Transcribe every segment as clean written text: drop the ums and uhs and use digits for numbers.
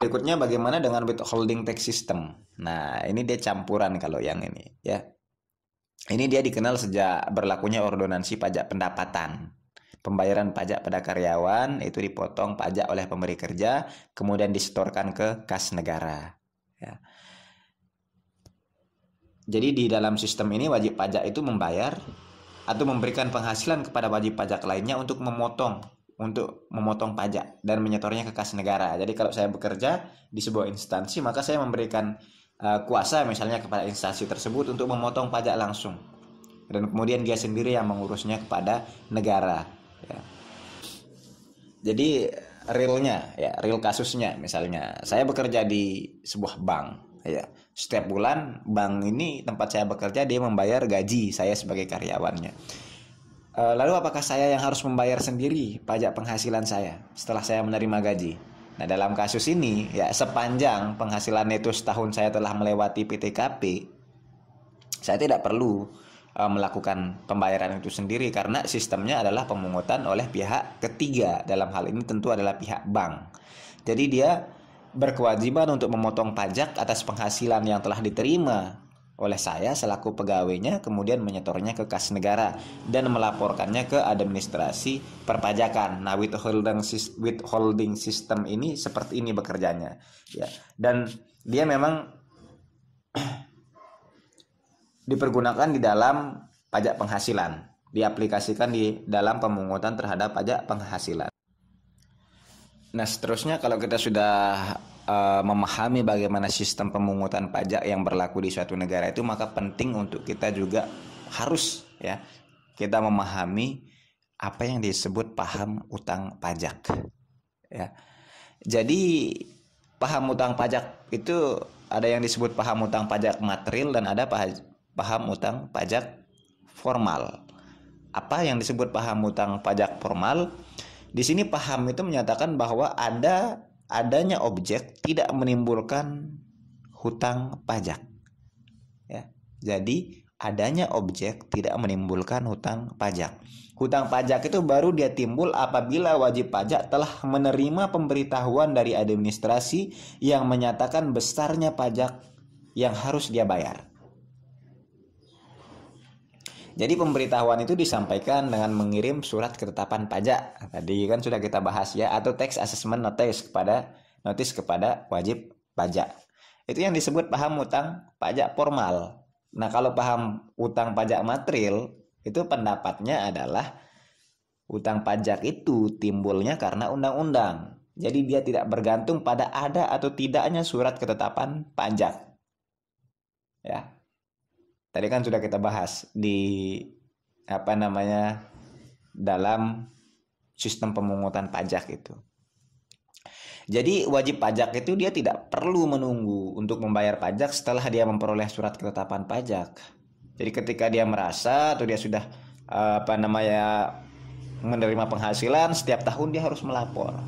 Berikutnya bagaimana dengan withholding tax system? Nah, ini dia campuran kalau yang ini ya. Ini dia dikenal sejak berlakunya ordonansi pajak pendapatan. Pembayaran pajak pada karyawan itu dipotong pajak oleh pemberi kerja, kemudian disetorkan ke kas negara. Ya. Jadi di dalam sistem ini wajib pajak itu membayar atau memberikan penghasilan kepada wajib pajak lainnya untuk memotong pajak dan menyetornya ke kas negara. Jadi kalau saya bekerja di sebuah instansi, maka saya memberikan kuasa misalnya kepada instansi tersebut untuk memotong pajak langsung. Dan kemudian dia sendiri yang mengurusnya kepada negara. Ya. Jadi real kasusnya misalnya, saya bekerja di sebuah bank. Ya, setiap bulan bank ini tempat saya bekerja dia membayar gaji saya sebagai karyawannya. Lalu apakah saya yang harus membayar sendiri pajak penghasilan saya setelah saya menerima gaji? Nah, dalam kasus ini ya sepanjang penghasilan itu setahun saya telah melewati PTKP, saya tidak perlu melakukan pembayaran itu sendiri karena sistemnya adalah pemungutan oleh pihak ketiga. Dalam hal ini tentu adalah pihak bank. Jadi dia berkewajiban untuk memotong pajak atas penghasilan yang telah diterima oleh saya selaku pegawainya, kemudian menyetornya ke kas negara dan melaporkannya ke administrasi perpajakan. Nah, withholding system ini seperti ini bekerjanya, ya. Dan dia memang dipergunakan di dalam pajak penghasilan, diaplikasikan di dalam pemungutan terhadap pajak penghasilan. Nah, seterusnya kalau kita sudah memahami bagaimana sistem pemungutan pajak yang berlaku di suatu negara itu, maka penting untuk kita juga harus ya kita memahami apa yang disebut paham utang pajak. Ya. Jadi paham utang pajak itu ada yang disebut paham utang pajak material dan ada paham utang pajak formal. Apa yang disebut paham utang pajak formal? Di sini paham itu menyatakan bahwa adanya objek tidak menimbulkan hutang pajak. Ya. Jadi adanya objek tidak menimbulkan hutang pajak. Hutang pajak itu baru dia timbul apabila wajib pajak telah menerima pemberitahuan dari administrasi yang menyatakan besarnya pajak yang harus dia bayar. Jadi pemberitahuan itu disampaikan dengan mengirim surat ketetapan pajak. Tadi kan sudah kita bahas ya, atau tax assessment notice kepada wajib pajak. Itu yang disebut paham utang pajak formal. Nah, kalau paham utang pajak material itu pendapatnya adalah utang pajak itu timbulnya karena undang-undang. Jadi dia tidak bergantung pada ada atau tidaknya surat ketetapan pajak. Ya. Tadi kan sudah kita bahas di dalam sistem pemungutan pajak itu. Jadi wajib pajak itu dia tidak perlu menunggu untuk membayar pajak setelah dia memperoleh surat ketetapan pajak. Jadi ketika dia merasa atau dia sudah menerima penghasilan, setiap tahun dia harus melapor.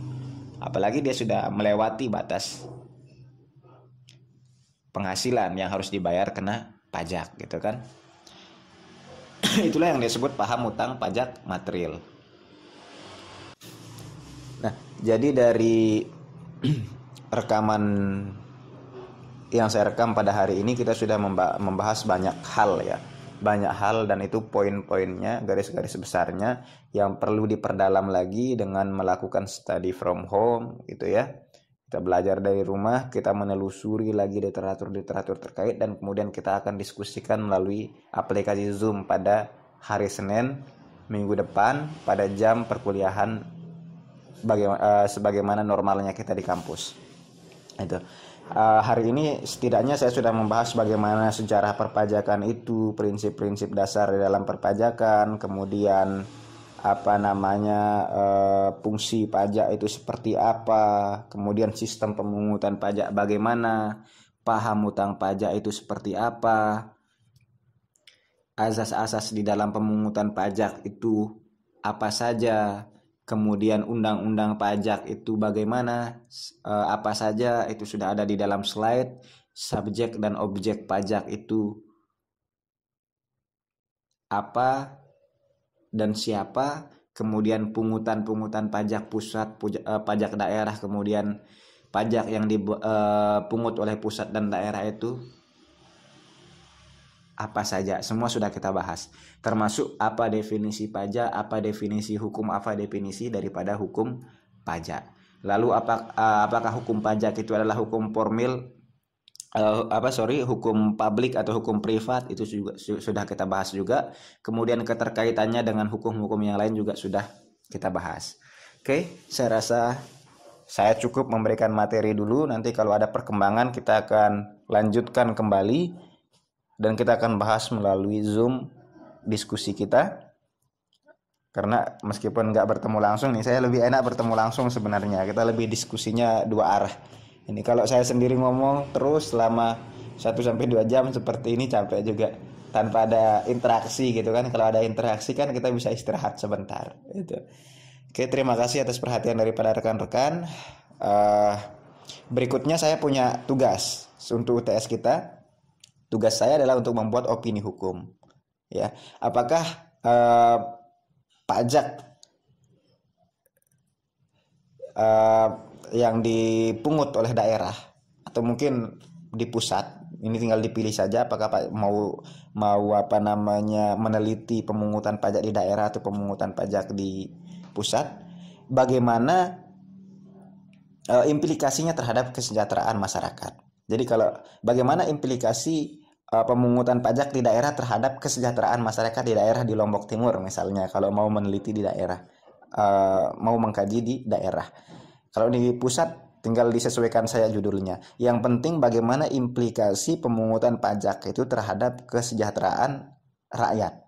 Apalagi dia sudah melewati batas penghasilan yang harus dibayar kena pajak gitu kan. Itulah yang disebut paham utang pajak material. Nah, jadi dari rekaman yang saya rekam pada hari ini kita sudah membahas banyak hal dan itu poin-poinnya, garis-garis besarnya yang perlu diperdalam lagi dengan melakukan study from home gitu ya. Kita belajar dari rumah, kita menelusuri lagi literatur terkait dan kemudian kita akan diskusikan melalui aplikasi Zoom pada hari Senin minggu depan pada jam perkuliahan sebagaimana normalnya kita di kampus. Itu. Hari ini setidaknya saya sudah membahas bagaimana sejarah perpajakan itu, prinsip-prinsip dasar di dalam perpajakan, kemudian fungsi pajak itu seperti apa, kemudian sistem pemungutan pajak bagaimana, paham utang pajak itu seperti apa, asas-asas di dalam pemungutan pajak itu apa saja, kemudian undang-undang pajak itu bagaimana, apa saja itu sudah ada di dalam slide, subjek dan objek pajak itu apa dan siapa, kemudian pungutan pajak pusat, pajak daerah, kemudian pajak yang dipungut oleh pusat dan daerah itu apa saja, semua sudah kita bahas, termasuk apa definisi pajak, apa definisi hukum, apa definisi daripada hukum pajak. Lalu apakah hukum pajak itu adalah hukum formil, hukum publik atau hukum privat, itu juga sudah kita bahas juga. Kemudian keterkaitannya dengan hukum-hukum yang lain juga sudah kita bahas. Oke, saya rasa saya cukup memberikan materi dulu. Nanti kalau ada perkembangan kita akan lanjutkan kembali dan kita akan bahas melalui Zoom diskusi kita. Karena meskipun nggak bertemu langsung nih, saya lebih enak bertemu langsung sebenarnya. Kita lebih diskusinya dua arah. Ini kalau saya sendiri ngomong terus selama 1-2 jam seperti ini capek juga, tanpa ada interaksi gitu kan. Kalau ada interaksi kan kita bisa istirahat sebentar gitu. Oke, terima kasih atas perhatian daripada rekan-rekan. Berikutnya saya punya tugas untuk UTS kita. Tugas saya adalah untuk membuat opini hukum. Ya, apakah pajak yang dipungut oleh daerah atau mungkin di pusat, ini tinggal dipilih saja apakah mau meneliti pemungutan pajak di daerah atau pemungutan pajak di pusat, bagaimana implikasinya terhadap kesejahteraan masyarakat. Jadi kalau bagaimana implikasi pemungutan pajak di daerah terhadap kesejahteraan masyarakat di daerah di Lombok Timur misalnya, kalau mau meneliti di daerah, mau mengkaji di daerah. Kalau di pusat tinggal disesuaikan saya judulnya. Yang penting bagaimana implikasi pemungutan pajak itu terhadap kesejahteraan rakyat,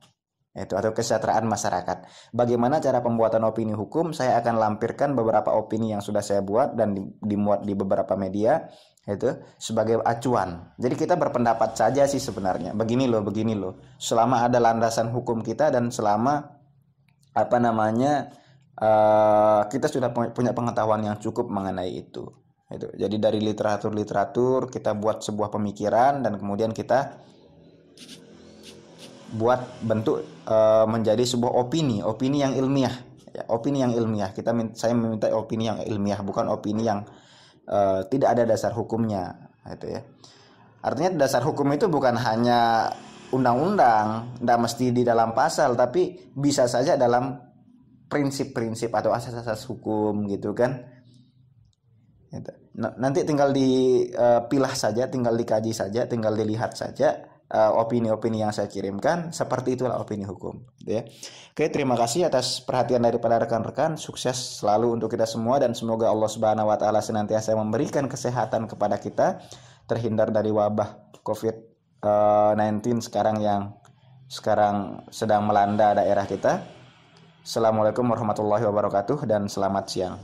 itu atau kesejahteraan masyarakat. Bagaimana cara pembuatan opini hukum, saya akan lampirkan beberapa opini yang sudah saya buat dan dimuat di beberapa media itu sebagai acuan. Jadi kita berpendapat saja sih sebenarnya. Begini loh. Selama ada landasan hukum kita dan selama kita sudah punya pengetahuan yang cukup mengenai itu. Jadi dari literatur kita buat sebuah pemikiran dan kemudian kita buat bentuk menjadi sebuah opini yang ilmiah. Ya, opini yang ilmiah. Saya meminta opini yang ilmiah, bukan opini yang tidak ada dasar hukumnya, gitu ya. Artinya dasar hukum itu bukan hanya undang-undang, tidak mesti di dalam pasal, tapi bisa saja dalam prinsip-prinsip atau asas-asas hukum, gitu kan. Nanti tinggal dipilah saja, tinggal dikaji saja, tinggal dilihat saja opini-opini yang saya kirimkan, seperti itulah opini hukum, gitu ya. Oke, terima kasih atas perhatian daripada rekan-rekan. Sukses selalu untuk kita semua dan semoga Allah Subhanahu wa taala senantiasa memberikan kesehatan kepada kita, terhindar dari wabah COVID-19 sekarang sedang melanda daerah kita. Assalamualaikum warahmatullahi wabarakatuh dan selamat siang.